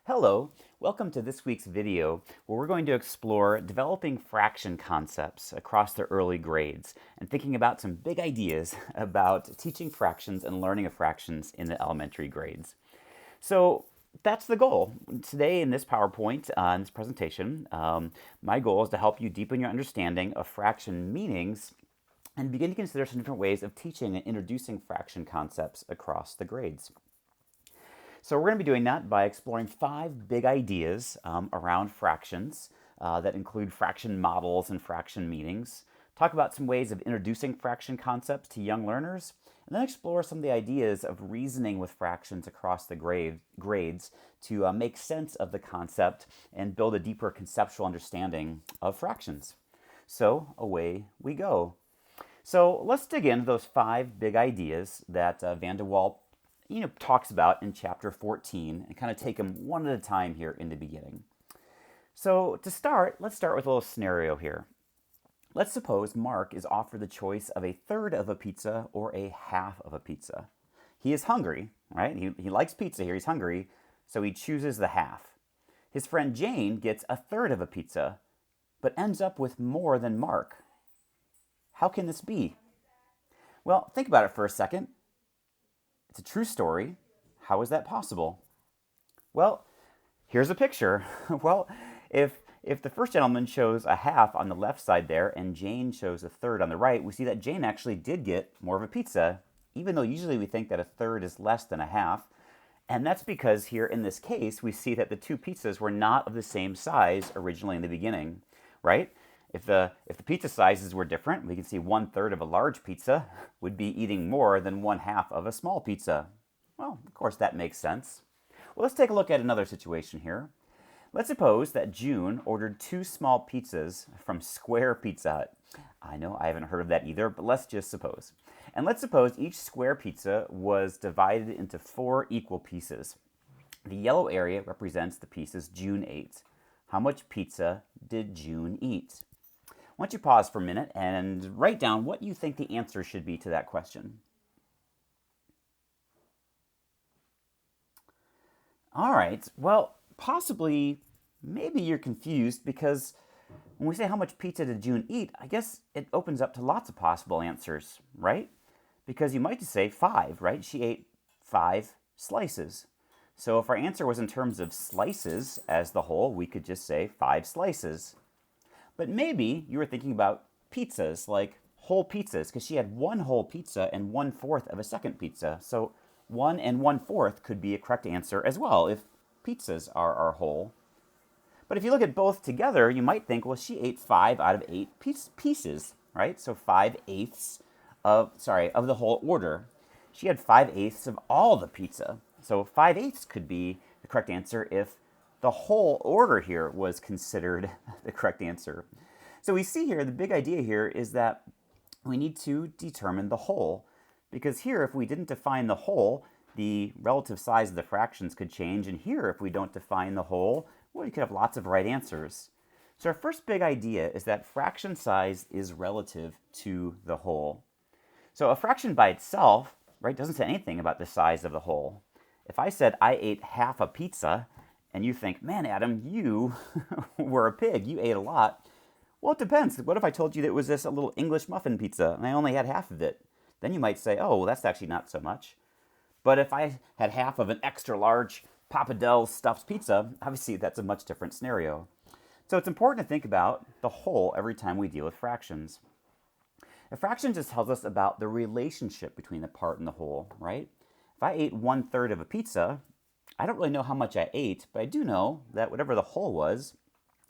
Hello, welcome to this week's video where we're going to explore developing fraction concepts across the early grades and thinking about some big ideas about teaching fractions and learning of fractions in the elementary grades. So that's the goal. Today in this PowerPoint, in this presentation, my goal is to help you deepen your understanding of fraction meanings and begin to consider some different ways of teaching and introducing fraction concepts across the grades. So we're going to be doing that by exploring 5 big ideas around fractions that include fraction models and fraction meanings, talk about some ways of introducing fraction concepts to young learners, and then explore some of the ideas of reasoning with fractions across the grades to make sense of the concept and build a deeper conceptual understanding of fractions. So away we go. So let's dig into those 5 big ideas that Van de Waal talks about in chapter 14 and kind of take them one at a time here in the beginning. So to start, let's start with a little scenario here. Let's suppose Mark is offered the choice of a third of a pizza or a half of a pizza. He is hungry, right? He likes pizza here, he's hungry, so he chooses the half. His friend Jane gets a third of a pizza, but ends up with more than Mark. How can this be? Well, think about it for a second. It's a true story. How is that possible? Well, here's a picture. Well, if the first gentleman shows a half on the left side there and Jane shows a third on the right, we see that Jane actually did get more of a pizza, even though usually we think that a third is less than a half. And that's because here in this case, we see that the two pizzas were not of the same size originally in the beginning, right? If the pizza sizes were different, we can see 1/3 of a large pizza would be eating more than 1/2 of a small pizza. Well, of course that makes sense. Well, let's take a look at another situation here. Let's suppose that June ordered 2 small pizzas from Square Pizza Hut. I know I haven't heard of that either, but let's just suppose. And let's suppose each square pizza was divided into 4 equal pieces. The yellow area represents the pieces June ate. How much pizza did June eat? Why don't you pause for a minute and write down what you think the answer should be to that question. All right, well, possibly, maybe you're confused because when we say how much pizza did June eat, I guess it opens up to lots of possible answers, right? Because you might just say 5, right? She ate 5 slices. So if our answer was in terms of slices as the whole, we could just say 5 slices. But maybe you were thinking about pizzas, like whole pizzas, because she had 1 whole pizza and 1/4 of a second pizza. So 1 and 1/4 could be a correct answer as well if pizzas are whole. But if you look at both together, you might think, well, she ate 5 out of 8 pieces, right? So 5/8 of the whole order. She had 5/8 of all the pizza. So 5/8 could be the correct answer if the whole order here was considered the correct answer. So we see here, the big idea here is that we need to determine the whole. Because here, if we didn't define the whole, the relative size of the fractions could change. And here, if we don't define the whole, well, you could have lots of right answers. So our first big idea is that fraction size is relative to the whole. So a fraction by itself, right, doesn't say anything about the size of the whole. If I said I ate half a pizza, and you think, man, Adam, you were a pig, you ate a lot. Well, it depends. What if I told you that it was a little English muffin pizza and I only had half of it? Then you might say, oh, well, that's actually not so much. But if I had half of an extra large Papa Del's stuffed pizza, obviously that's a much different scenario. So it's important to think about the whole every time we deal with fractions. A fraction just tells us about the relationship between the part and the whole, right? If I ate 1/3 of a pizza, I don't really know how much I ate, but I do know that whatever the whole was,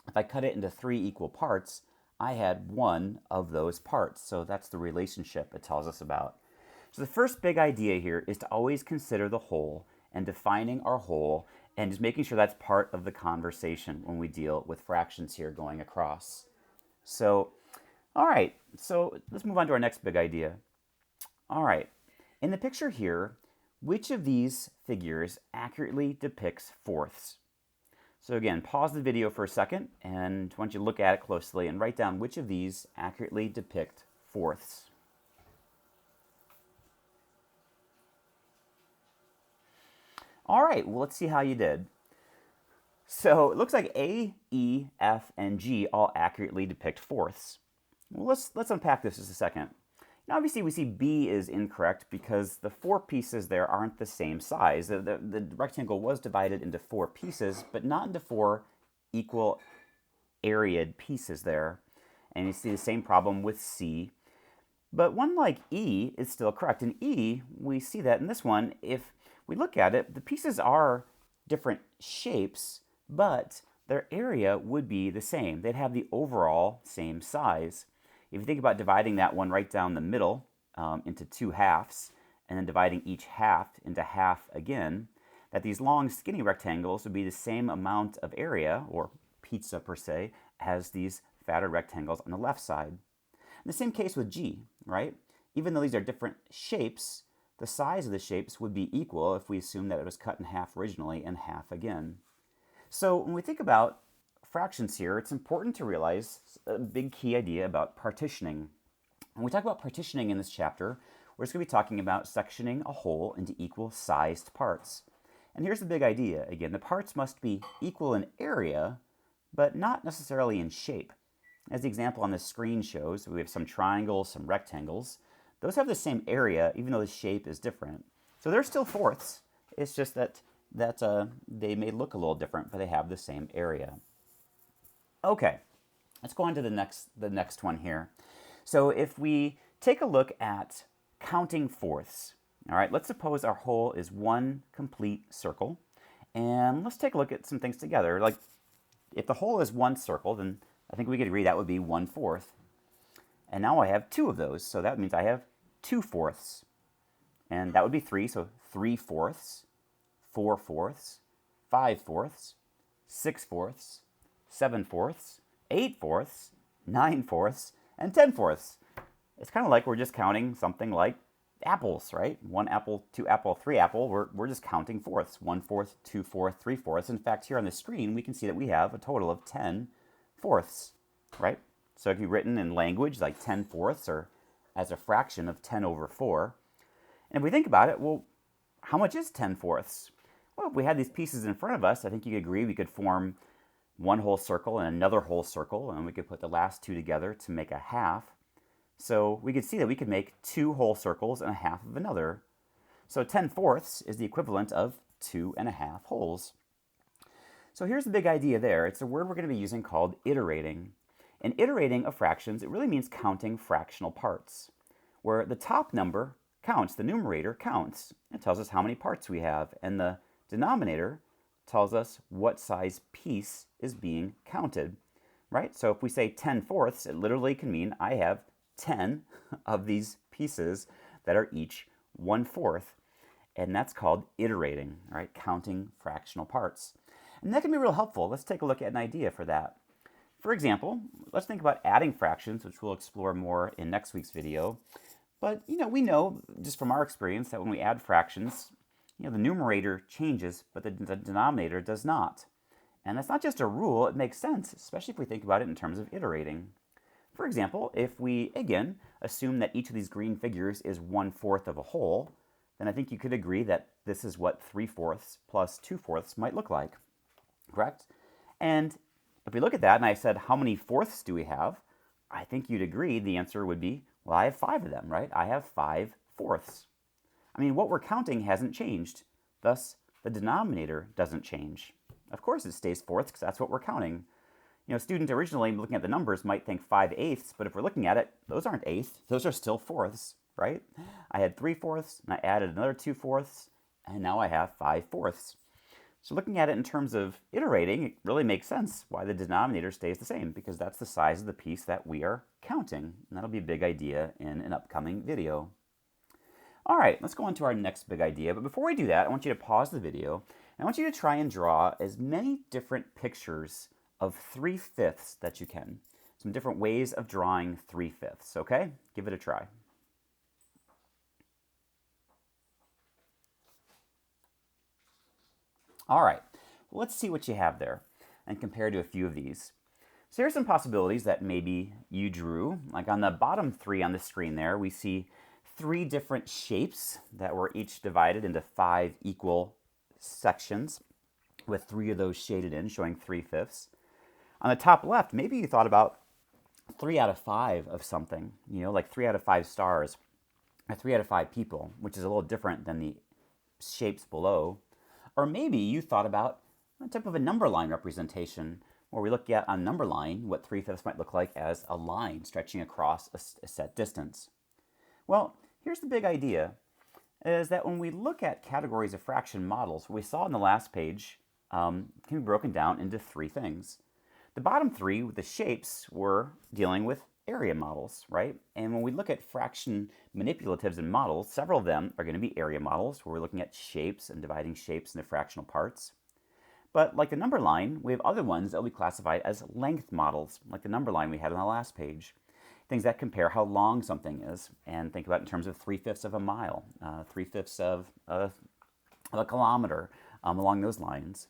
if I cut it into 3 equal parts, I had 1 of those parts. So that's the relationship it tells us about. So the first big idea here is to always consider the whole and defining our whole and just making sure that's part of the conversation when we deal with fractions here going across. So, all right, so let's move on to our next big idea. All right, in the picture here, which of these figures accurately depicts fourths? So again, pause the video for a second and I want you to look at it closely and write down which of these accurately depict fourths. All right, well, let's see how you did. So it looks like A, E, F, and G all accurately depict fourths. Well, let's unpack this just a second. Now, obviously, we see B is incorrect because the four pieces there aren't the same size. The rectangle was divided into four pieces, but not into four equal areaed pieces there. And you see the same problem with C. But one like E is still correct. In E, we see that in this one, if we look at it, the pieces are different shapes, but their area would be the same. They'd have the overall same size. If you think about dividing that one right down the middle into two halves, and then dividing each half into half again, that these long skinny rectangles would be the same amount of area, or pizza per se, as these fatter rectangles on the left side. In the same case with G, right? Even though these are different shapes, the size of the shapes would be equal if we assume that it was cut in half originally and half again. So when we think about fractions here, it's important to realize a big key idea about partitioning. When we talk about partitioning in this chapter, we're just going to be talking about sectioning a whole into equal sized parts. And here's the big idea. Again, the parts must be equal in area, but not necessarily in shape. As the example on the screen shows, we have some triangles, some rectangles. Those have the same area, even though the shape is different. So they're still fourths. It's just that they may look a little different, but they have the same area. Okay, let's go on to the next one here. So if we take a look at counting fourths, all right, let's suppose our whole is one complete circle. And let's take a look at some things together. Like, if the whole is one circle, then I think we could agree that would be 1/4. And now I have two of those, so that means I have 2/4. And that would be 3, so 3/4, 4/4, 5/4, 6/4, 7/4, 8/4, 9/4, and 10/4. It's kind of like we're just counting something like apples, right? 1 apple, 2 apple, 3 apple. We're just counting fourths. 1/4, 2/4, 3/4. In fact, here on the screen, we can see that we have a total of 10 fourths, right? So if you've written in language like 10/4 or as a fraction of 10 over 4. And if we think about it, well, how much is 10/4? Well, if we had these pieces in front of us, I think you could agree we could form one whole circle and another whole circle, and we could put the last two together to make a half. So we could see that we could make 2 whole circles and a half of another. So 10/4 is the equivalent of 2.5 wholes. So here's the big idea there. It's a word we're going to be using called iterating. And iterating of fractions, it really means counting fractional parts, where the top number counts, the numerator counts. It tells us how many parts we have, and the denominator tells us what size piece is being counted, right? So if we say 10/4, it literally can mean I have 10 of these pieces that are each 1/4. And that's called iterating, right? Counting fractional parts. And that can be real helpful. Let's take a look at an idea for that. For example, let's think about adding fractions, which we'll explore more in next week's video. But, we know just from our experience that when we add fractions, the numerator changes, but the denominator does not. And that's not just a rule, it makes sense, especially if we think about it in terms of iterating. For example, if we, again, assume that each of these green figures is 1/4 of a whole, then I think you could agree that this is what 3/4 plus 2/4 might look like. Correct? And if we look at that and I said, how many fourths do we have? I think you'd agree the answer would be, well, I have 5 of them, right? I have 5/4. I mean, what we're counting hasn't changed. Thus, the denominator doesn't change. Of course it stays fourths because that's what we're counting. A student originally looking at the numbers might think 5/8, but if we're looking at it, those aren't eighths, those are still fourths, right? I had 3/4, and I added another 2/4, and now I have 5/4. So looking at it in terms of iterating, it really makes sense why the denominator stays the same, because that's the size of the piece that we are counting. And that'll be a big idea in an upcoming video. All right, let's go on to our next big idea. But before we do that, I want you to pause the video, and I want you to try and draw as many different pictures of 3/5 that you can. Some different ways of drawing 3/5, okay? Give it a try. All right, well, let's see what you have there and compare to a few of these. So here's some possibilities that maybe you drew. Like on the bottom 3 on the screen there, we see 3 different shapes that were each divided into 5 equal sections. with 3 of those shaded in, showing 3/5. On the top left, maybe you thought about 3 out of 5 of something, like 3 out of 5 stars, or 3 out of 5 people, which is a little different than the shapes below. Or maybe you thought about a type of a number line representation, where we look at on a number line what 3/5 might look like as a line stretching across a set distance. Well, here's the big idea, is that when we look at categories of fraction models, what we saw on the last page can be broken down into 3 things. The bottom 3, with the shapes, were dealing with area models, right? And when we look at fraction manipulatives and models, several of them are going to be area models, where we're looking at shapes and dividing shapes into fractional parts. But like the number line, we have other ones that will be classified as length models, like the number line we had on the last page. Things that compare how long something is, and think about it in terms of 3/5 of a mile, 3/5 of a kilometer, along those lines.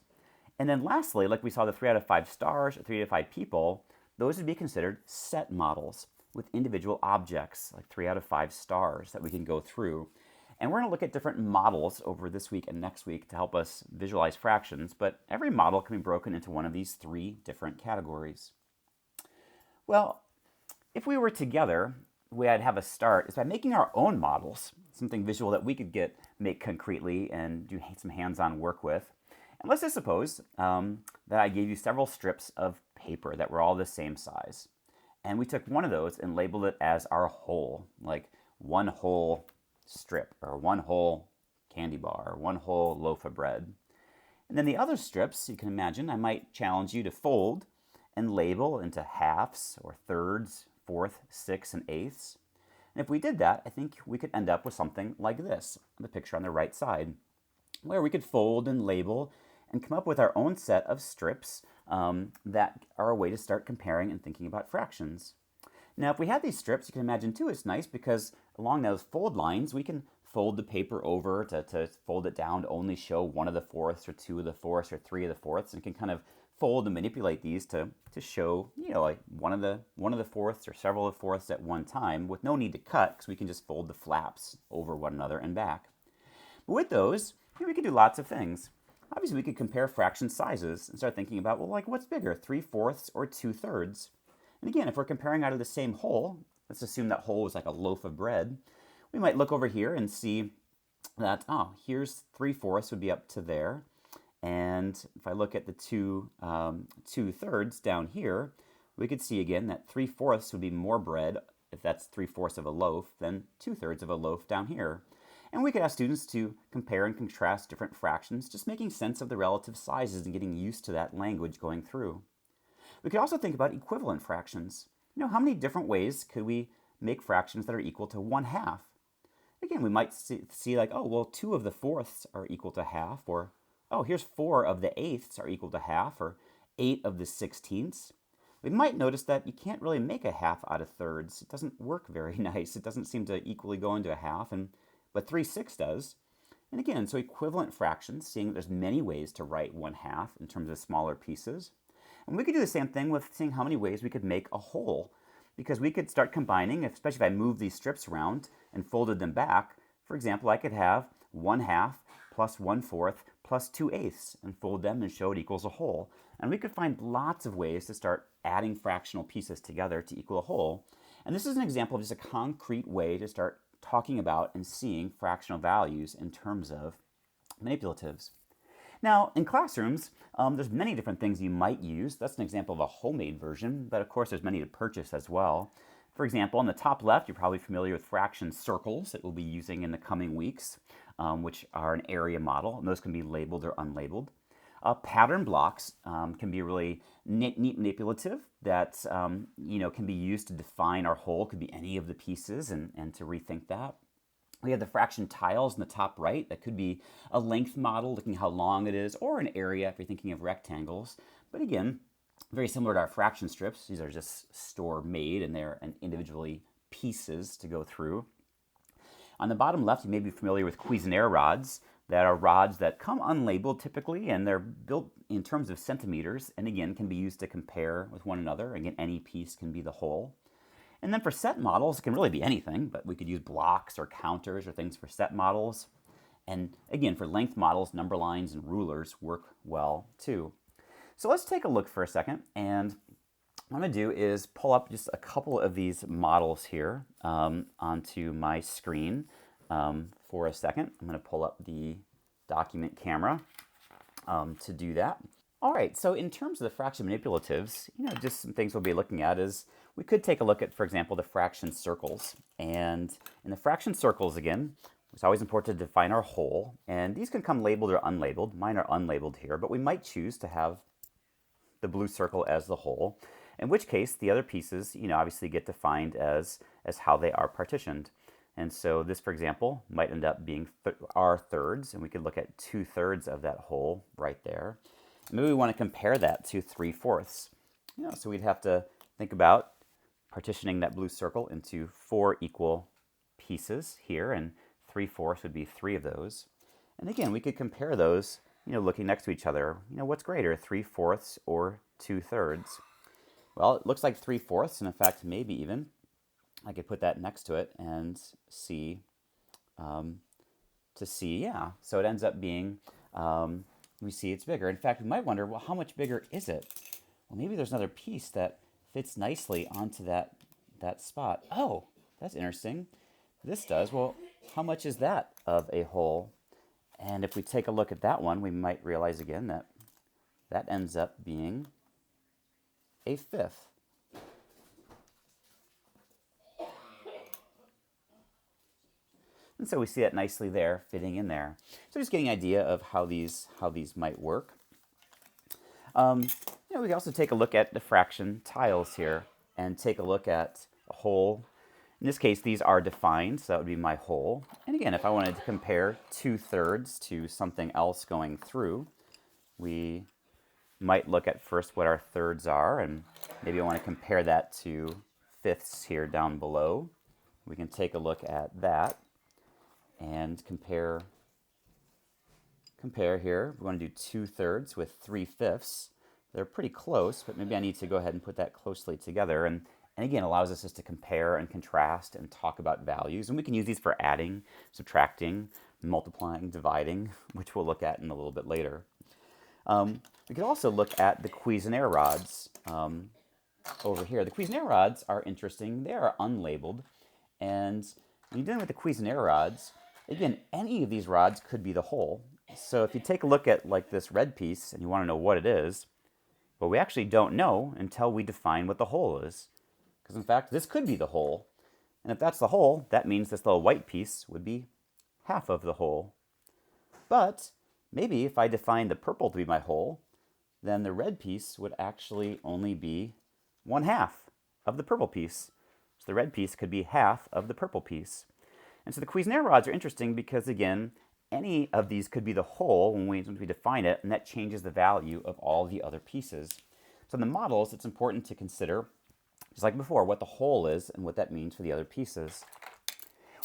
And then lastly, like we saw the 3 out of 5 stars or 3 out of 5 people, those would be considered set models with individual objects, like 3 out of 5 stars that we can go through. And we're going to look at different models over this week and next week to help us visualize fractions, but every model can be broken into one of these 3 different categories. Well, if we were together, the way I'd have us start is by making our own models, something visual that we could make concretely and do some hands-on work with. And let's just suppose that I gave you several strips of paper that were all the same size. And we took one of those and labeled it as our whole, like one whole strip, or one whole candy bar, or one whole loaf of bread. And then the other strips, you can imagine, I might challenge you to fold and label into halves, or thirds, fourths, sixths, and eighths. And if we did that, I think we could end up with something like this, the picture on the right side, where we could fold and label and come up with our own set of strips that are a way to start comparing and thinking about fractions. Now, if we had these strips, you can imagine too, it's nice because along those fold lines, we can fold the paper over to fold it down to only show 1 of the fourths, or 2 of the fourths, or 3 of the fourths, and can kind of fold and manipulate these to show, like one of the fourths or several of the fourths at one time, with no need to cut, because we can just fold the flaps over one another and back. But with those, we could do lots of things. Obviously, we could compare fraction sizes and start thinking about, well, like what's bigger, 3/4 or 2/3? And again, if we're comparing out of the same whole, let's assume that whole is like a loaf of bread, we might look over here and see that, here's 3/4 would be up to there. And if I look at the 2/3 down here, we could see again that 3/4 would be more bread, if that's 3/4 of a loaf, than 2/3 of a loaf down here. And we could ask students to compare and contrast different fractions, just making sense of the relative sizes and getting used to that language going through. We could also think about equivalent fractions. How many different ways could we make fractions that are equal to 1/2? Again, we might see like, 2 of the fourths are equal to half, or, here's 4 of the eighths are equal to half, or 8 of the 16ths. We might notice that you can't really make a half out of thirds. It doesn't work very nice. It doesn't seem to equally go into a half, but 3/6 does. And again, so equivalent fractions, seeing that there's many ways to write 1/2 in terms of smaller pieces. And we could do the same thing with seeing how many ways we could make a whole, because we could start combining, especially if I moved these strips around and folded them back. For example, I could have 1/2 plus 1/4 plus 2/8 and fold them and show it equals a whole. And we could find lots of ways to start adding fractional pieces together to equal a whole. And this is an example of just a concrete way to start talking about and seeing fractional values in terms of manipulatives. Now, in classrooms, there's many different things you might use. That's an example of a homemade version, but of course there's many to purchase as well. For example, on the top left, you're probably familiar with fraction circles that we'll be using in the coming weeks, which are an area model, and those can be labeled or unlabeled. Pattern blocks can be really neat manipulative that can be used to define our whole. Could be any of the pieces and to rethink that. We have the fraction tiles in the top right. That could be a length model, looking how long it is, or an area if you're thinking of rectangles. But again, very similar to our fraction strips. These are just store-made, and they're individually pieces to go through. On the bottom left, you may be familiar with Cuisenaire rods. That are rods that come unlabeled typically, and they're built in terms of centimeters, and again, can be used to compare with one another. Again, any piece can be the whole. And then for set models, it can really be anything, but we could use blocks or counters or things for set models. And again, for length models, number lines and rulers work well too. So let's take a look for a second, and what I'm going to do is pull up just a couple of these models here onto my screen for a second. I'm going to pull up the document camera to do that. All right, so in terms of the fraction manipulatives, just some things we'll be looking at is we could take a look at, for example, the fraction circles. And in the fraction circles, again, it's always important to define our whole. And these can come labeled or unlabeled. Mine are unlabeled here, but we might choose to have the blue circle as the whole, in which case the other pieces, obviously get defined as how they are partitioned. And so this, for example, might end up being our thirds, and we could look at 2/3 of that whole right there. Maybe we want to compare that to 3/4. So we'd have to think about partitioning that blue circle into 4 equal pieces here, and 3/4 would be 3 of those. And again, we could compare those, looking next to each other. What's greater, 3/4 or 2/3? Well, it looks like 3/4, and in fact, maybe even I could put that next to it and see, yeah. So it ends up being, we see it's bigger. In fact, we might wonder, well, how much bigger is it? Well, maybe there's another piece that fits nicely onto that spot. Oh, that's interesting. This does. Well, how much is that of a whole? And if we take a look at that one, we might realize again that that ends up being a 1/5. And so we see that nicely there, fitting in there. So just getting an idea of how these might work. We can also take a look at the fraction tiles here and take a look at a whole. In this case, these are defined, so that would be my whole. And again, if I wanted to compare 2/3 to something else going through, we might look at first what our thirds are, and maybe I want to compare that to 1/5 here down below. We can take a look at that and compare here. We want to do 2/3 with 3/5. They're pretty close, but maybe I need to go ahead and put that closely together. And again, allows us just to compare and contrast and talk about values. And we can use these for adding, subtracting, multiplying, dividing, which we'll look at in a little bit later. We could also look at the Cuisenaire rods over here. The Cuisenaire rods are interesting. They are unlabeled. And when you're dealing with the Cuisenaire rods, again, any of these rods could be the whole. So if you take a look at like this red piece and you want to know what it is, well, we actually don't know until we define what the whole is. Because in fact, this could be the whole. And if that's the whole, that means this little white piece would be half of the whole. But maybe if I define the purple to be my whole, then the red piece would actually only be 1/2 of the purple piece. So the red piece could be half of the purple piece. And so the Cuisenaire rods are interesting because, again, any of these could be the whole when we define it, and that changes the value of all the other pieces. So in the models, it's important to consider, just like before, what the whole is and what that means for the other pieces.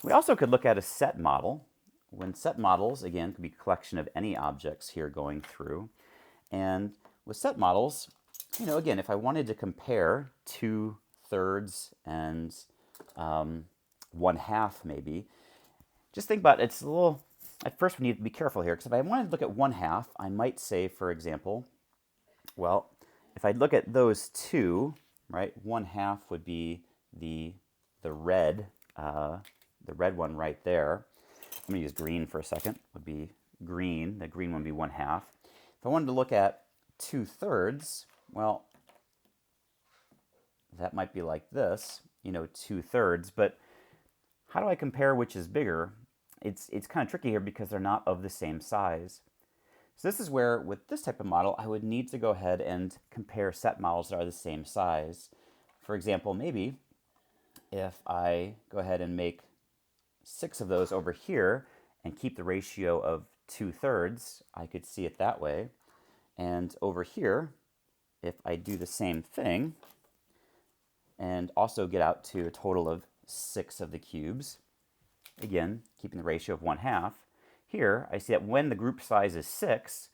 We also could look at a set model. When set models, again, could be a collection of any objects here going through. And with set models, again, if I wanted to compare 2/3 and 1/2 maybe, just think about it. It's a little, at first we need to be careful here, because if I wanted to look at 1/2, I might say, for example, well, if I look at those two, right, 1/2 would be the red one right there. I'm going to use green for a second. Would be green. The green one would be 1/2. If I wanted to look at 2/3, well, that might be like this, 2/3. But how do I compare which is bigger? It's kind of tricky here because they're not of the same size. So this is where, with this type of model, I would need to go ahead and compare set models that are the same size. For example, maybe if I go ahead and make 6 of those over here and keep the ratio of 2/3, I could see it that way. And over here, if I do the same thing and also get out to a total of 6 of the cubes, again, keeping the ratio of 1/2, here I see that when the group size is 6,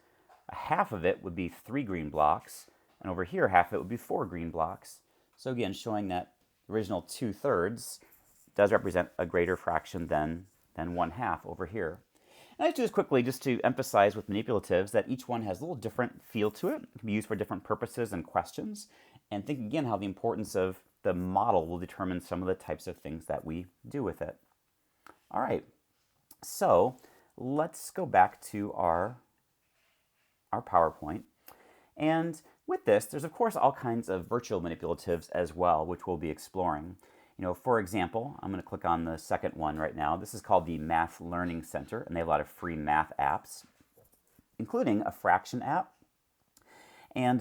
a half of it would be 3 green blocks, and over here half of it would be 4 green blocks. So again, showing that the original 2/3 does represent a greater fraction than 1/2 over here. And I do this quickly just to emphasize with manipulatives that each one has a little different feel to it. It can be used for different purposes and questions. And think again how the importance of the model will determine some of the types of things that we do with it. All right, so let's go back to our PowerPoint. And with this, there's of course all kinds of virtual manipulatives as well, which we'll be exploring. For example, I'm going to click on the second one right now. This is called the Math Learning Center, and they have a lot of free math apps, including a fraction app. And,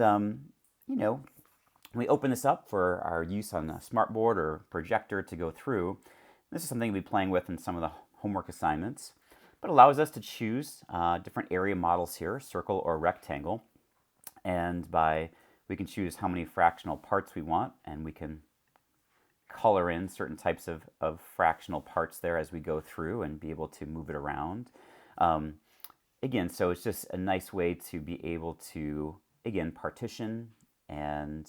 we open this up for our use on a smartboard or projector to go through. This is something we'll be playing with in some of the homework assignments, but allows us to choose different area models here, circle or rectangle. And we can choose how many fractional parts we want, and we can color in certain types of fractional parts there as we go through and be able to move it around. Again, so it's just a nice way to be able to, again, partition and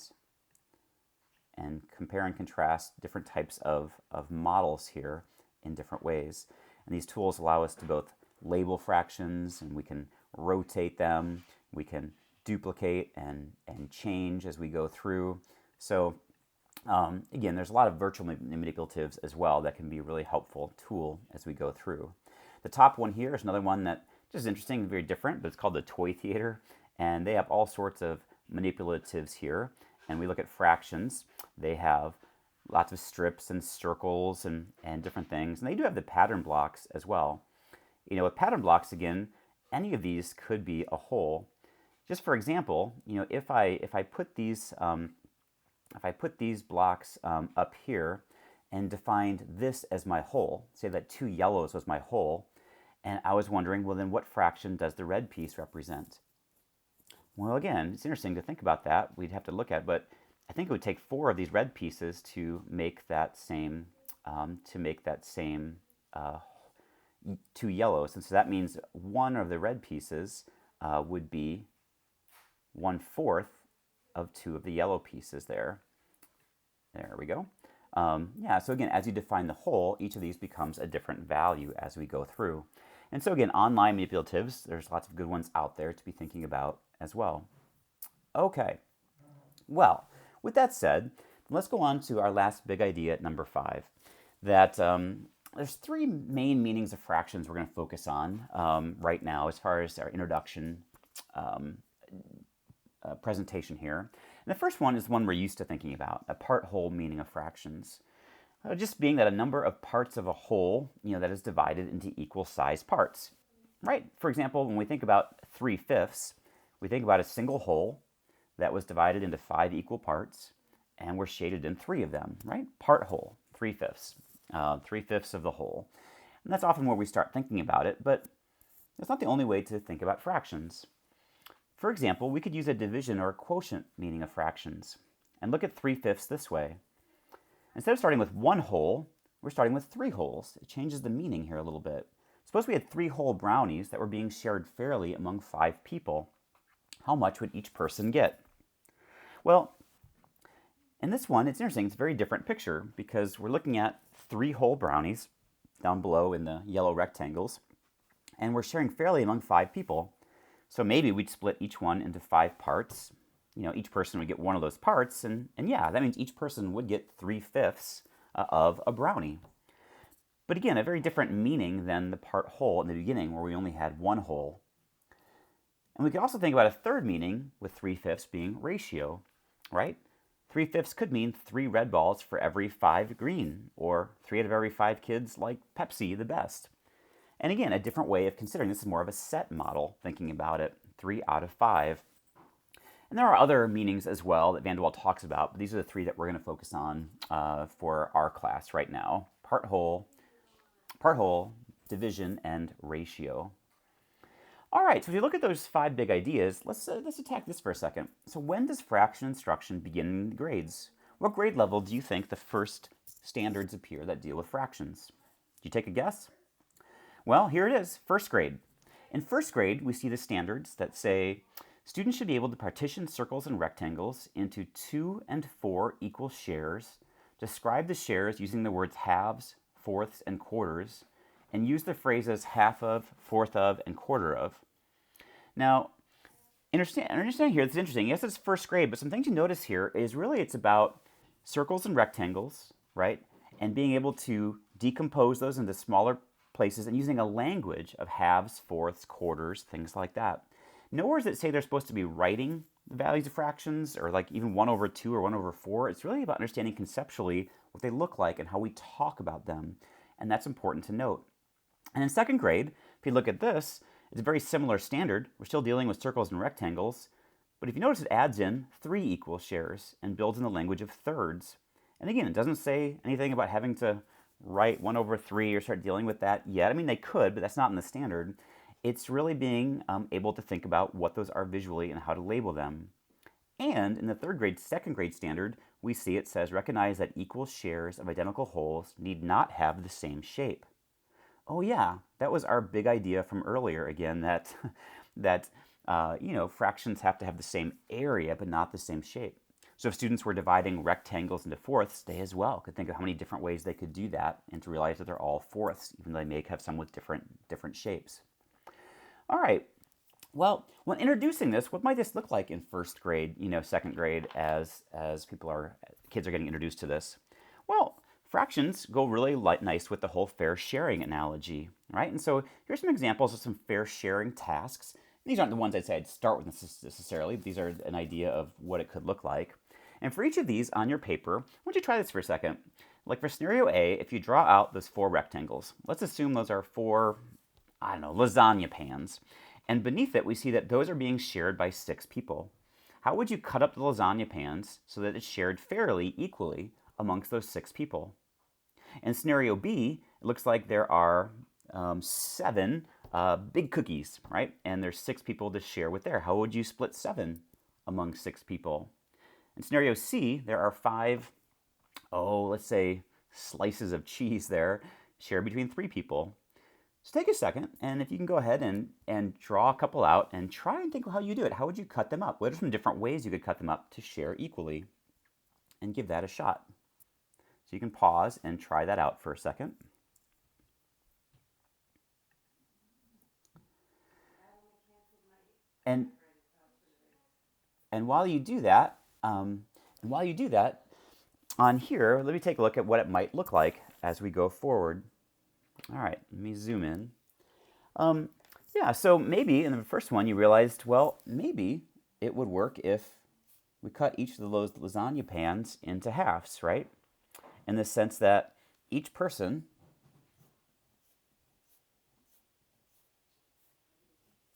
compare and contrast different types of models here in different ways. And these tools allow us to both label fractions, and we can rotate them, we can duplicate and change as we go through. So again, there's a lot of virtual manipulatives as well that can be a really helpful tool as we go through. The top one here is another one that just interesting, very different, but it's called the Toy Theater, and they have all sorts of manipulatives here. And we look at fractions. They have lots of strips and circles and different things, and they do have the pattern blocks as well. With pattern blocks, again, any of these could be a whole. Just for example, if I put these blocks up here and defined this as my whole, say that 2 yellows was my whole, and I was wondering, well, then what fraction does the red piece represent? Well, again, it's interesting to think about that. We'd have to look at, but I think it would take 4 of these red pieces to make that same 2 yellows, and so that means one of the red pieces would be 1/4 of 2 of the yellow pieces there. There we go. So again, as you define the whole, each of these becomes a different value as we go through. And so again, online manipulatives, there's lots of good ones out there to be thinking about as well. Okay, well, with that said, let's go on to our last big idea at number 5, that there's 3 main meanings of fractions we're going to focus on right now as far as our introduction presentation here. And the first one is one we're used to thinking about, a part-whole meaning of fractions. Just being that a number of parts of a whole, that is divided into equal size parts, right? For example, when we think about 3/5, we think about a single whole that was divided into 5 equal parts, and we're shaded in 3 of them, right? Part whole, 3/5, 3/5 of the whole. And that's often where we start thinking about it, but it's not the only way to think about fractions. For example, we could use a division or a quotient meaning of fractions and look at 3/5 this way. Instead of starting with 1 whole, we're starting with 3 wholes. It changes the meaning here a little bit. Suppose we had 3 whole brownies that were being shared fairly among 5 people. How much would each person get? Well, in this one, it's interesting. It's a very different picture because we're looking at 3 whole brownies down below in the yellow rectangles, and we're sharing fairly among 5 people. So maybe we'd split each one into 5 parts. Each person would get one of those parts, and yeah, that means each person would get 3/5 of a brownie. But again, a very different meaning than the part whole in the beginning where we only had 1 whole. And we could also think about a third meaning with 3/5 being ratio, right? 3/5 could mean 3 red balls for every 5 green, or 3 out of every 5 kids like Pepsi the best. And again, a different way of considering this is more of a set model, thinking about it, 3 out of 5. And there are other meanings as well that Vanderwall talks about, but these are the 3 that we're going to focus on for our class right now. Part whole, division, and ratio. All right, so if you look at those 5 big ideas, let's attack this for a second. So when does fraction instruction begin in grades? What grade level do you think the first standards appear that deal with fractions? Do you take a guess? Well, here it is, first grade. In first grade, we see the standards that say students should be able to partition circles and rectangles into 2 and 4 equal shares, describe the shares using the words halves, fourths, and quarters, and use the phrases half of, fourth of, and quarter of. Now, understand here, it's interesting. Yes, it's first grade, but some things you notice here is really it's about circles and rectangles, right? And being able to decompose those into smaller places and using a language of halves, fourths, quarters, things like that. Nowhere does it say they're supposed to be writing the values of fractions or like even 1 over 2 or 1 over 4. It's really about understanding conceptually what they look like and how we talk about them. And that's important to note. And in second grade, if you look at this, it's a very similar standard. We're still dealing with circles and rectangles. But if you notice, it adds in 3 equal shares and builds in the language of thirds. And again, it doesn't say anything about having to write 1 over 3 or start dealing with that yet. I mean, they could, but that's not in the standard. It's really being able to think about what those are visually and how to label them. And in the third grade, second grade standard, we see it says recognize that equal shares of identical wholes need not have the same shape. Oh yeah, that was our big idea from earlier again, that fractions have to have the same area but not the same shape. So if students were dividing rectangles into fourths, they as well could think of how many different ways they could do that and to realize that they're all fourths, even though they may have some with different shapes. All right, well, when introducing this, what might this look like in first grade, second grade as kids are getting introduced to this? Well, fractions go really nice with the whole fair sharing analogy, right? And so here's some examples of some fair sharing tasks. These aren't the ones I'd say I'd start with necessarily. These are an idea of what it could look like. And for each of these on your paper, why don't you try this for a second? Like for scenario A, if you draw out those 4 rectangles, let's assume those are 4, lasagna pans. And beneath it, we see that those are being shared by 6 people. How would you cut up the lasagna pans so that it's shared fairly, equally amongst those 6 people? In scenario B, it looks like there are 7 big cookies, right? And there's 6 people to share with there. How would you split 7 among 6 people? In scenario C, there are 5, let's say slices of cheese there shared between 3 people. So take a second, and if you can go ahead and draw a couple out and try and think of how you do it. How would you cut them up? What are some different ways you could cut them up to share equally? And give that a shot. So you can pause and try that out for a second. And while you do that, on here, let me take a look at what it might look like as we go forward. All right, let me zoom in. So maybe in the first one you realized, well, maybe it would work if we cut each of those lasagna pans into halves, right? In the sense that each person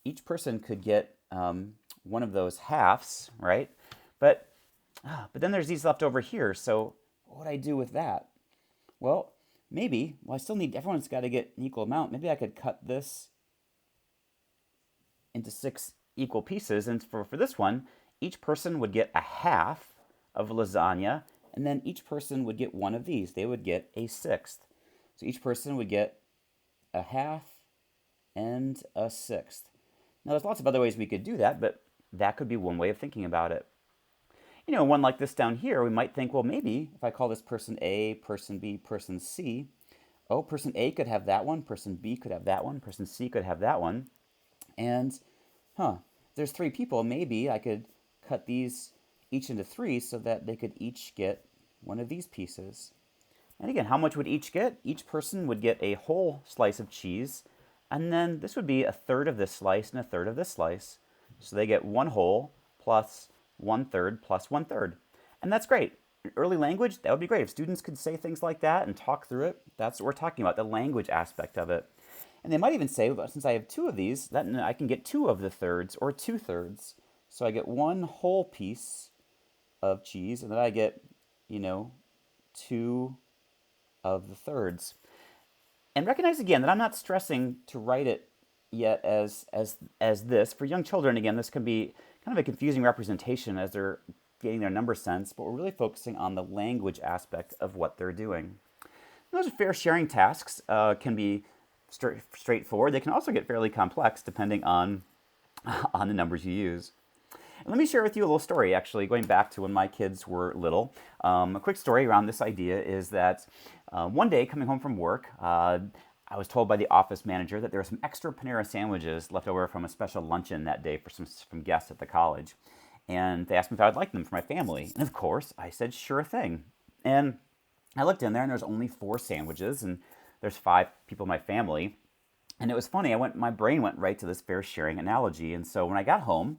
could get one of those halves, right? But then there's these left over here. So what would I do with that? Well, maybe, everyone's got to get an equal amount. Maybe I could cut this into 6 equal pieces. And for this one, each person would get a half of lasagna, and then each person would get one of these. They would get a 1/6. So each person would get a half and a 1/6. Now, there's lots of other ways we could do that, but that could be one way of thinking about it. One like this down here, we might think, well, maybe if I call this person A, person B, person C, person A could have that one, person B could have that one, person C could have that one. And, there's 3 people, maybe I could cut these each into 3 so that they could each get one of these pieces. And again, how much would each get? Each person would get a whole slice of cheese, and then this would be a third of this slice and a third of this slice. So they get 1 whole plus 1/3 plus 1/3. And that's great. In early language, that would be great. If students could say things like that and talk through it, that's what we're talking about, the language aspect of it. And they might even say, well, since I have 2 of these, then I can get 2 of the thirds or 2/3. So I get 1 whole piece of cheese, and then I get, 2 of the thirds. And recognize again that I'm not stressing to write it yet as this. For young children, again, this can be kind of a confusing representation as they're getting their number sense, but we're really focusing on the language aspect of what they're doing. Those fair sharing tasks can be straightforward. They can also get fairly complex depending on the numbers you use. And let me share with you a little story, actually, going back to when my kids were little. A quick story around this idea is that one day, coming home from work, I was told by the office manager that there were some extra Panera sandwiches left over from a special luncheon that day for some guests at the college. And they asked me if I would like them for my family. And of course, I said, sure thing. And I looked in there and there's only 4 sandwiches and there's 5 people in my family. And it was funny, my brain went right to this fair sharing analogy. And so when I got home,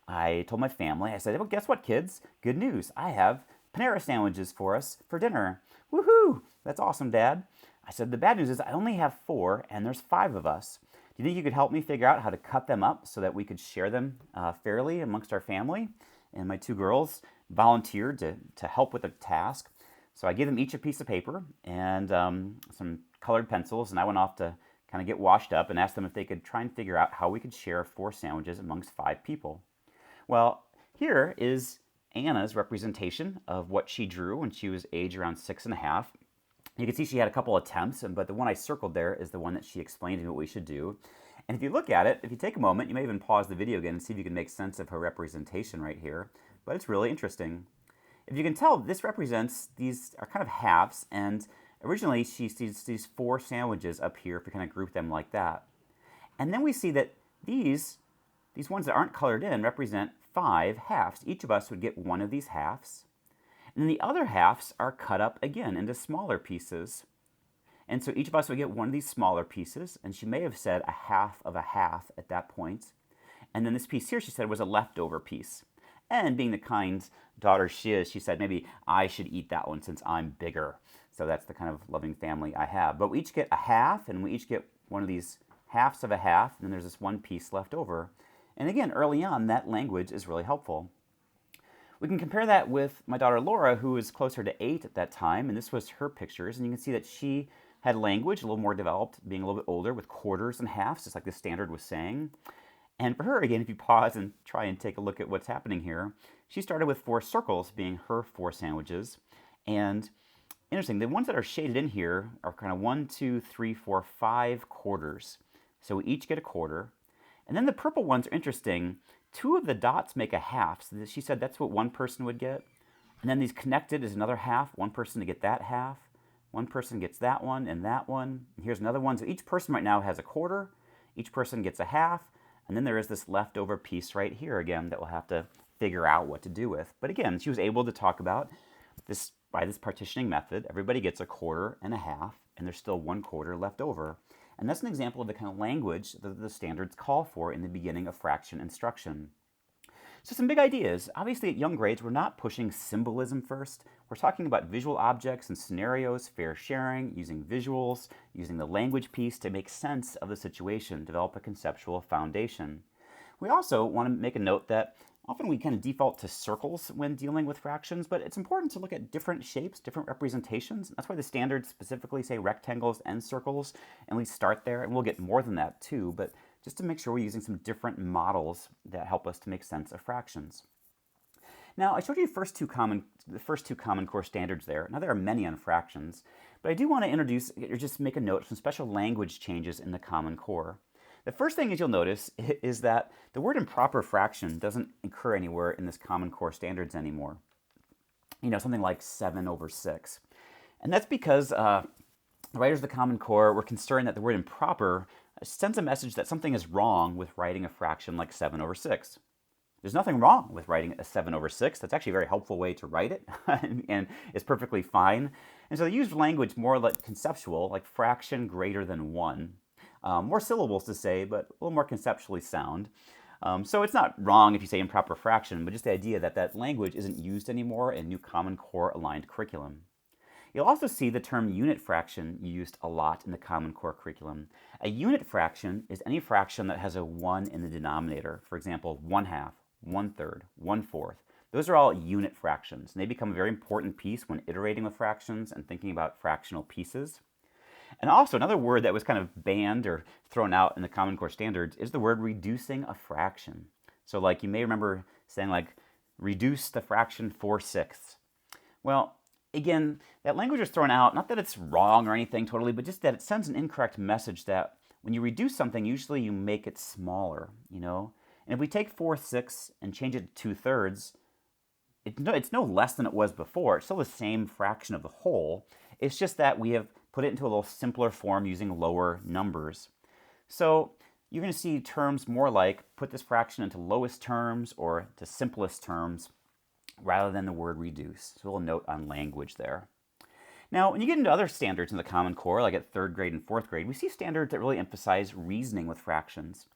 I told my family, I said, well, guess what, kids? Good news. I have Panera sandwiches for us for dinner. Woohoo! That's awesome, Dad. I said, the bad news is I only have 4 and there's 5 of us. Do you think you could help me figure out how to cut them up so that we could share them fairly amongst our family? And my 2 girls volunteered to help with the task. So I gave them each a piece of paper and some colored pencils, and I went off to kind of get washed up and asked them if they could try and figure out how we could share 4 sandwiches amongst 5 people. Well, here is Anna's representation of what she drew when she was age around 6.5. You can see she had a couple attempts, but the one I circled there is the one that she explained to me what we should do. And if you look at it, if you take a moment, you may even pause the video again and see if you can make sense of her representation right here. But it's really interesting. If you can tell, this represents, these are kind of halves, and originally she sees these 4 sandwiches up here if we kind of group them like that. And then we see that these ones that aren't colored in represent 5 halves. Each of us would get one of these halves. And then the other halves are cut up again into smaller pieces. And so each of us would get one of these smaller pieces, and she may have said a half of a half at that point. And then this piece here, she said, was a leftover piece. And being the kind daughter she is, she said, maybe I should eat that one since I'm bigger. So that's the kind of loving family I have. But we each get a half, and we each get one of these halves of a half, and then there's this one piece left over. And again, early on, that language is really helpful. We can compare that with my daughter Laura, who was closer to 8 at that time, and this was her pictures, and you can see that she had language a little more developed, being a little bit older, with quarters and halves, just like the standard was saying. And for her, again, if you pause and try and take a look at what's happening here, she started with 4 circles being her 4 sandwiches. And interesting, the ones that are shaded in here are kind of 1, 2, 3, 4, 5 quarters. So we each get a quarter. And then the purple ones are interesting. 2 of the dots make a half. So she said that's what one person would get. And then these connected is another half. One person to get that half. One person gets that one and that one. And here's another one. So each person right now has a quarter. Each person gets a half. And then there is this leftover piece right here again that we'll have to figure out what to do with. But again, she was able to talk about this by this partitioning method. Everybody gets a quarter and a half, and there's still 1 quarter left over. And that's an example of the kind of language that the standards call for in the beginning of fraction instruction. So some big ideas. Obviously at young grades, we're not pushing symbolism first. We're talking about visual objects and scenarios, fair sharing, using visuals, using the language piece to make sense of the situation, develop a conceptual foundation. We also want to make a note that often we kind of default to circles when dealing with fractions, but it's important to look at different shapes, different representations. That's why the standards specifically say rectangles and circles, and we start there, and we'll get more than that too, but just to make sure we're using some different models that help us to make sense of fractions. Now, I showed you the first two common core standards there. Now, there are many on fractions, but I do want to introduce, or just make a note of some special language changes in the Common Core. The first thing is you'll notice is that the word improper fraction doesn't occur anywhere in this Common Core standards anymore. You know, something like 7/6. And that's because the writers of the Common Core were concerned that the word improper sends a message that something is wrong with writing a fraction like 7/6. There's nothing wrong with writing a 7/6. That's actually a very helpful way to write it, and it's perfectly fine. And so they use language more like conceptual, like fraction greater than 1. More syllables to say, but a little more conceptually sound. So it's not wrong if you say improper fraction, but just the idea that that language isn't used anymore in new Common Core aligned curriculum. You'll also see the term unit fraction used a lot in the Common Core curriculum. A unit fraction is any fraction that has a 1 in the denominator. For example, 1/2, 1/3, 1/4. Those are all unit fractions, and they become a very important piece when iterating with fractions and thinking about fractional pieces. And also, another word that was kind of banned or thrown out in the Common Core standards is the word reducing a fraction. So like you may remember saying like, reduce the fraction 4/6. Well, again, that language is thrown out, not that it's wrong or anything totally, but just that it sends an incorrect message that when you reduce something, usually you make it smaller, you know? And if we take 4/6 and change it to 2/3, it's no less than it was before. It's still the same fraction of the whole. It's just that we have put it into a little simpler form using lower numbers. So you're going to see terms more like put this fraction into lowest terms or to simplest terms rather than the word reduce. So a little note on language there. Now, when you get into other standards in the Common Core, like at 3rd grade and 4th grade, we see standards that really emphasize reasoning with fractions.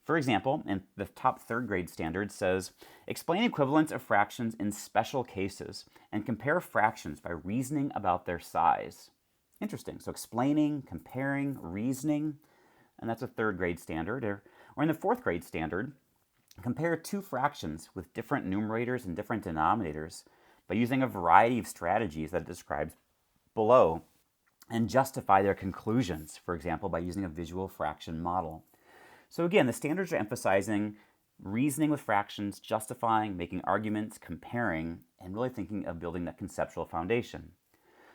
For example, in the top 3rd grade standard says, explain equivalence of fractions in special cases and compare fractions by reasoning about their size. Interesting. So explaining, comparing, reasoning, and that's a 3rd grade standard. Or in the 4th grade standard, compare two fractions with different numerators and different denominators by using a variety of strategies that it describes below and justify their conclusions, for example, by using a visual fraction model. So again, the standards are emphasizing reasoning with fractions, justifying, making arguments, comparing, and really thinking of building that conceptual foundation.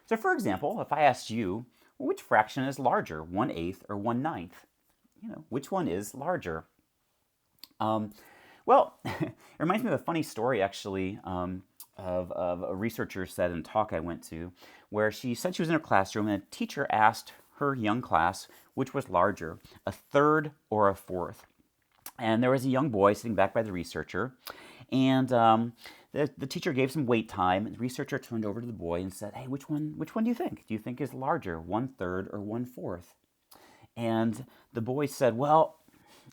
So for example, if I asked you, well, which fraction is larger, 1/8 or 1/9? Which one is larger? Well, it reminds me of a funny story, actually, of a researcher said in a talk I went to, where she said she was in her classroom and a teacher asked her young class which was larger, a third or a fourth. And there was a young boy sitting back by the researcher, and the teacher gave some wait time, and the researcher turned over to the boy and said, hey, which one do you think? Do you think is larger, 1/3 or 1/4? And the boy said, well,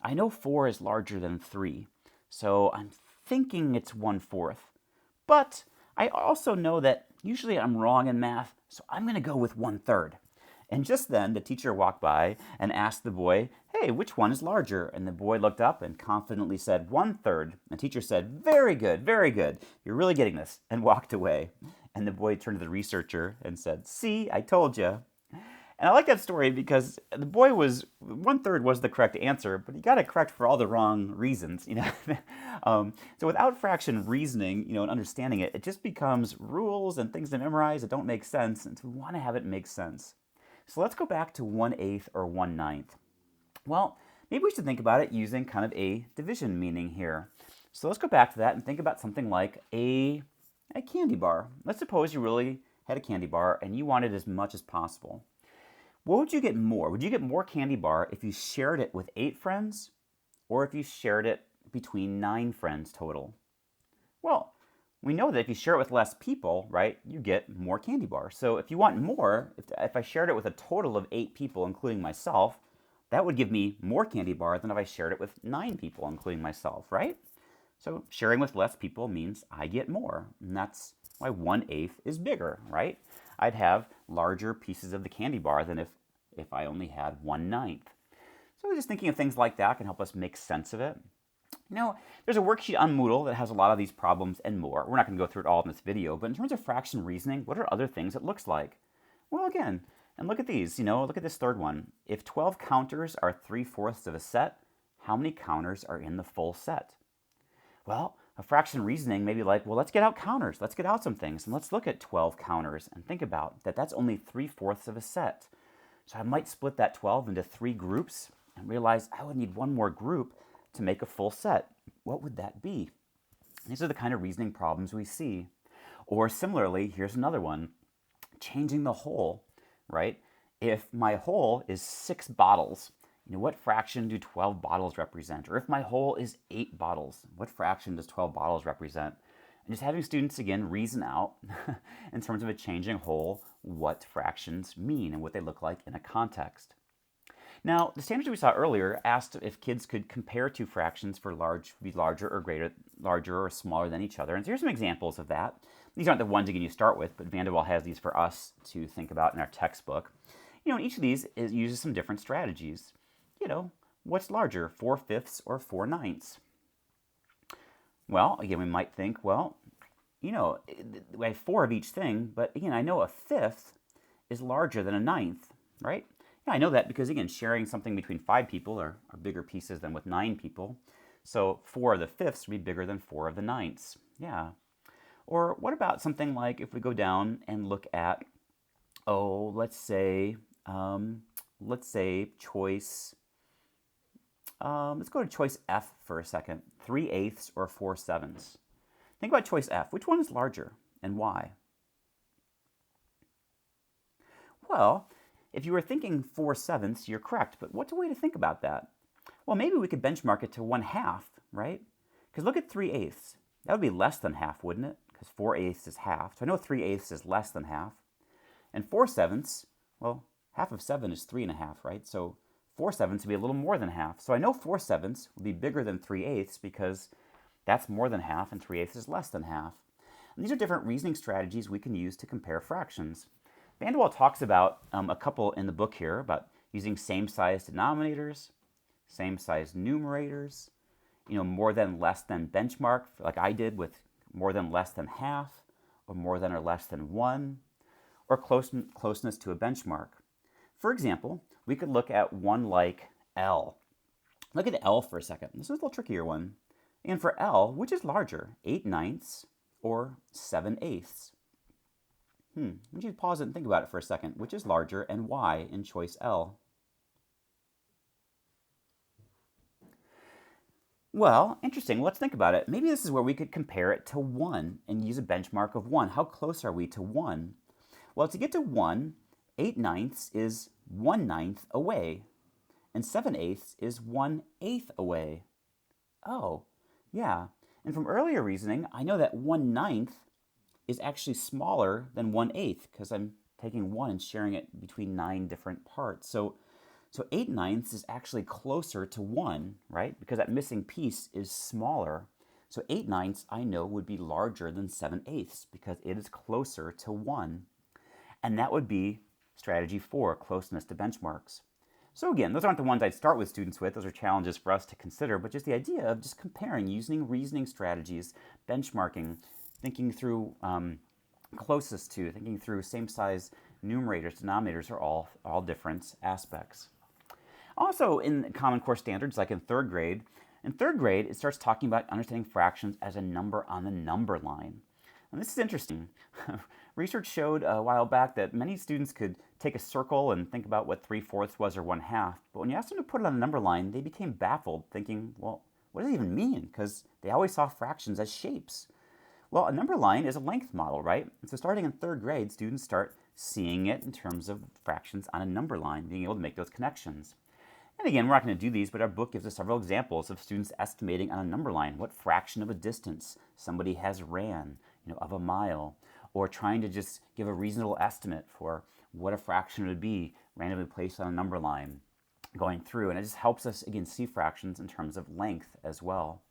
I know 4 is larger than 3, so I'm thinking it's 1/4. But I also know that usually I'm wrong in math, so I'm going to go with 1/3. And just then, the teacher walked by and asked the boy, hey, which one is larger? And the boy looked up and confidently said, 1/3. And the teacher said, very good, you're really getting this, and walked away. And the boy turned to the researcher and said, see, I told you. And I like that story because the boy was, 1/3 was the correct answer, but he got it correct for all the wrong reasons, So without fraction reasoning, and understanding it, it just becomes rules and things to memorize that don't make sense, and so we want to have it make sense. So let's go back to 1/8 or 1/9. Well, maybe we should think about it using kind of a division meaning here. So let's go back to that and think about something like a candy bar. Let's suppose you really had a candy bar and you wanted as much as possible. What would you get more? Would you get more candy bar if you shared it with 8 friends or if you shared it between 9 friends total? Well, we know that if you share it with less people, right, you get more candy bar. So if you want more, if I shared it with a total of 8 people, including myself, that would give me more candy bar than if I shared it with 9 people, including myself, right? So sharing with less people means I get more, and that's why 1/8 is bigger, right? I'd have larger pieces of the candy bar than if I only had 1/9. So just thinking of things like that can help us make sense of it. There's a worksheet on Moodle that has a lot of these problems and more. We're not going to go through it all in this video, but in terms of fraction reasoning, what are other things it looks like? Well, again, and look at these, look at this third one. If 12 counters are 3/4 of a set, how many counters are in the full set? Well, a fraction reasoning may be like, well, let's get out counters. Let's get out some things, and let's look at 12 counters and think about that that's only 3/4 of a set. So I might split that 12 into 3 groups and realize I would need one more group to make a full set. What would that be? These are the kind of reasoning problems we see. Or similarly, here's another one. Changing the whole, right? If my whole is 6 bottles, what fraction do 12 bottles represent? Or if my whole is 8 bottles, what fraction does 12 bottles represent? And just having students, again, reason out in terms of a changing whole what fractions mean and what they look like in a context. Now, the standards we saw earlier asked if kids could compare two fractions for be larger or smaller than each other. And so here's some examples of that. These aren't the ones again you start with, but Vanderwall has these for us to think about in our textbook. And each of these uses some different strategies. What's larger, 4/5 or 4/9? Well, again, we might think, well, we have 4 of each thing, but again, I know a 1/5 is larger than a 9th, right? Yeah, I know that because, again, sharing something between 5 people are bigger pieces than with 9 people. So 4 of the 5ths would be bigger than 4 of the 9ths. Yeah. Or what about something like if we go down and look at, let's say choice, let's go to choice F for a second, 3/8 or 4/7. Think about choice F. Which one is larger and why? Well, if you were thinking 4/7, you're correct, but what's a way to think about that? Well, maybe we could benchmark it to 1/2, right? Because look at 3/8. That would be less than half, wouldn't it? Because 4/8 is half. So I know 3/8 is less than half. And 4/7, well, half of 7 is 3.5, right? So 4/7 would be a little more than half. So I know 4/7 would be bigger than 3/8 because that's more than half and 3/8 is less than half. And these are different reasoning strategies we can use to compare fractions. Van der Waal talks about a couple in the book here about using same-size denominators, same-size numerators, more than less than benchmark, like I did with more than less than half, or more than or less than 1, or closeness to a benchmark. For example, we could look at one like L. Look at L for a second. This is a little trickier one. And for L, which is larger, 8/9 or 7/8? Would you pause it and think about it for a second? Which is larger and why in choice L? Well, interesting. Let's think about it. Maybe this is where we could compare it to 1 and use a benchmark of 1. How close are we to 1? Well, to get to 1, 8/9 is 1/9 away, and 7/8 is 1/8 away. Oh, yeah. And from earlier reasoning, I know that 1/9 is actually smaller than 1/8 because I'm taking 1 and sharing it between 9 different parts. So 8/9 is actually closer to 1, right? Because that missing piece is smaller. So 8/9 I know would be larger than 7/8 because it is closer to 1. And that would be strategy 4, closeness to benchmarks. So again, those aren't the ones I'd start with students with. Those are challenges for us to consider, but just the idea of just comparing, using reasoning strategies, benchmarking, thinking through closest to, thinking through same size numerators, denominators are all different aspects. Also in Common Core standards, like in third grade, it starts talking about understanding fractions as a number on the number line. And this is interesting. Research showed a while back that many students could take a circle and think about what 3/4 was or 1/2, but when you asked them to put it on a number line, they became baffled, thinking, well, what does it even mean? Because they always saw fractions as shapes. Well, a number line is a length model, right? And so starting in third grade, students start seeing it in terms of fractions on a number line, being able to make those connections. And again, we're not going to do these, but our book gives us several examples of students estimating on a number line what fraction of a distance somebody has ran, of a mile, or trying to just give a reasonable estimate for what a fraction would be randomly placed on a number line going through. And it just helps us, again, see fractions in terms of length as well.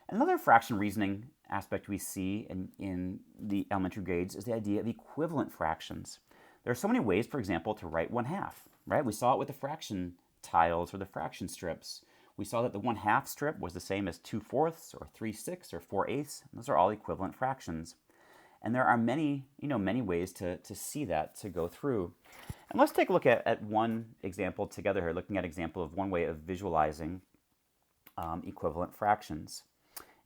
Another fraction reasoning aspect we see in the elementary grades is the idea of equivalent fractions. There are so many ways, for example, to write 1/2, right? We saw it with the fraction tiles or the fraction strips. We saw that the 1/2 strip was the same as 2/4 or 3/6 or 4/8. Those are all equivalent fractions. And there are many ways to see that, to go through. And let's take a look at one example together here, looking at an example of one way of visualizing equivalent fractions.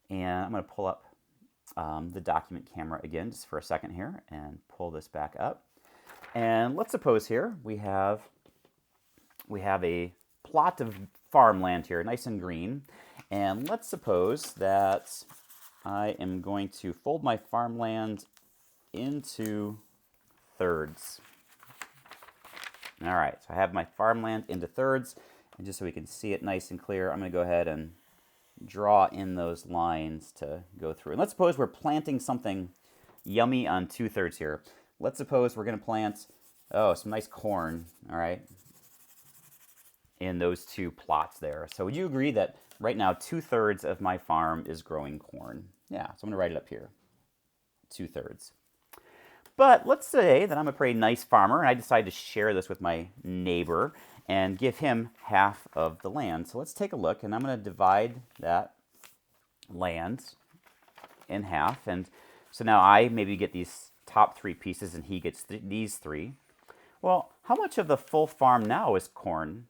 And I'm going to pull up the document camera again just for a second here and pull this back up. And let's suppose here we have a plot of farmland here, nice and green. And let's suppose that I am going to fold my farmland into thirds. All right, so I have my farmland into thirds. And just so we can see it nice and clear, I'm going to go ahead and draw in those lines to go through. And let's suppose we're planting something yummy on 2/3 here. Let's suppose we're going to plant, some nice corn, all right, in those two plots there. So would you agree that right now 2/3 of my farm is growing corn? Yeah, so I'm going to write it up here, 2/3. But let's say that I'm a pretty nice farmer and I decide to share this with my neighbor and give him half of the land. So let's take a look, and I'm going to divide that land in half. And so now I maybe get these top 3 pieces and he gets these 3. Well, how much of the full farm now is corn?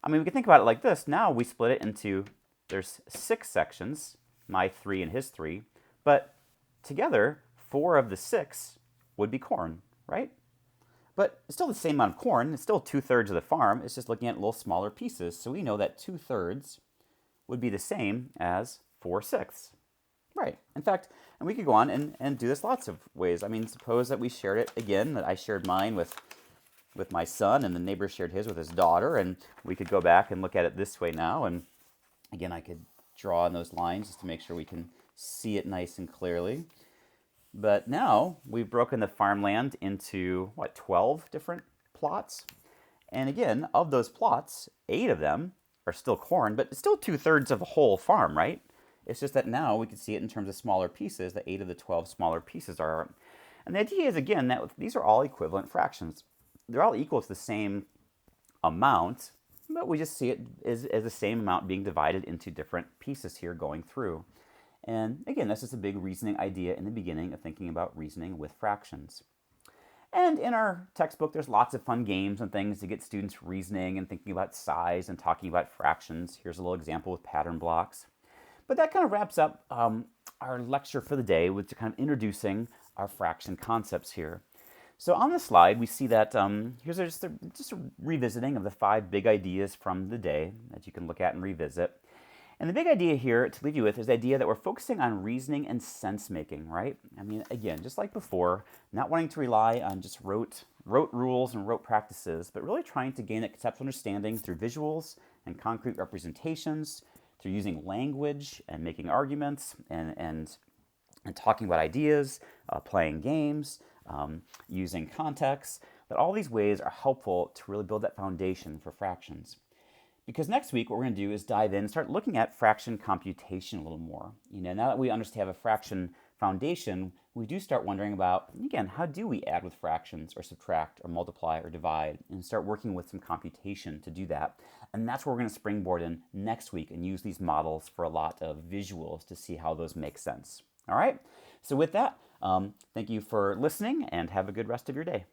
I mean, we can think about it like this. Now we split it into, there's 6 sections, my 3 and his 3, but together 4 of the 6 would be corn, right? But it's still the same amount of corn. It's still 2/3 of the farm. It's just looking at little smaller pieces. So we know that 2/3 would be the same as 4/6. Right. In fact, and we could go on and do this lots of ways. I mean, suppose that we shared it again, that I shared mine with with my son, and the neighbor shared his with his daughter, and we could go back and look at it this way now. And again, I could draw in those lines just to make sure we can see it nice and clearly. But now we've broken the farmland into, 12 different plots. And again, of those plots, 8 of them are still corn, but it's still 2/3 of a whole farm, right? It's just that now we can see it in terms of smaller pieces, that 8 of the 12 smaller pieces are. And the idea is, again, that these are all equivalent fractions. They're all equal to the same amount, but we just see it as the same amount being divided into different pieces here going through. And again, that's just a big reasoning idea in the beginning of thinking about reasoning with fractions. And in our textbook, there's lots of fun games and things to get students reasoning and thinking about size and talking about fractions. Here's a little example with pattern blocks. But that kind of wraps up our lecture for the day with kind of introducing our fraction concepts here. So on the slide, we see that here's just a revisiting of the 5 big ideas from the day that you can look at and revisit. And the big idea here to leave you with is the idea that we're focusing on reasoning and sense making, right? I mean, again, just like before, not wanting to rely on just rote rules and rote practices, but really trying to gain a conceptual understanding through visuals and concrete representations, through using language and making arguments and talking about ideas, playing games, using context, that all these ways are helpful to really build that foundation for fractions. Because next week, what we're going to do is dive in and start looking at fraction computation a little more. Now that we understand a fraction foundation, we do start wondering about, again, how do we add with fractions or subtract or multiply or divide, and start working with some computation to do that. And that's where we're going to springboard in next week and use these models for a lot of visuals to see how those make sense. All right? So with that, thank you for listening and have a good rest of your day.